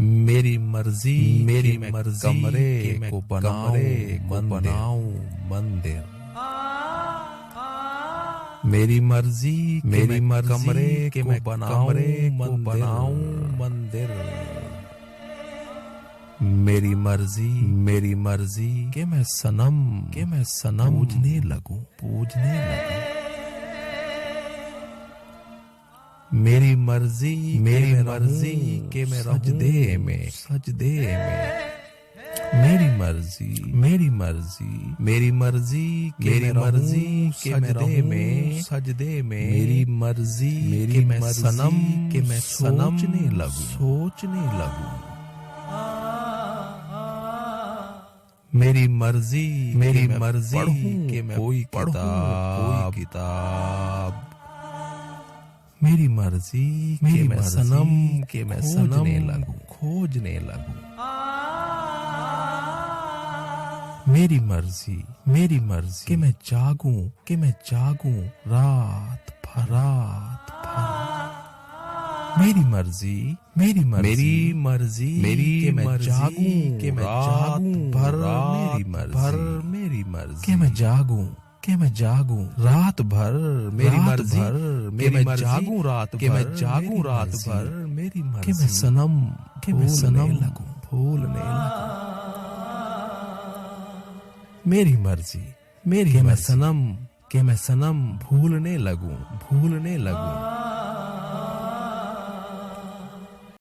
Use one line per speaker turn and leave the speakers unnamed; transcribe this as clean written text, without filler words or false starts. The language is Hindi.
मेरी मर्जी कमरे को बनाऊं मंदिर। मेरी मर्जी कमरे के मैं बनाऊं मंदिर। मेरी मर्जी के मैं सनम पूजने लगूं। मेरी मर्जी के मैं सजदे में। मेरी मर्जी के मैं सजदे में। मेरी मर्जी के मैं सनम सोचने लगूं। मेरी मर्जी के मैं कोई किताब। मेरी मर्जी के मैं सनम खोजने लगूं। मेरी मर्जी के मैं जागूं रात भर। मेरी मर्जी के मैं जागूं रात भर। मेरी मर्जी के मैं जागूं रात भर। मेरी मर्जी के मैं जागूं रात भर। मेरी मर्जी के मैं सनम भूलने लगूं। मेरी मर्जी के मैं सनम भूलने लगूं।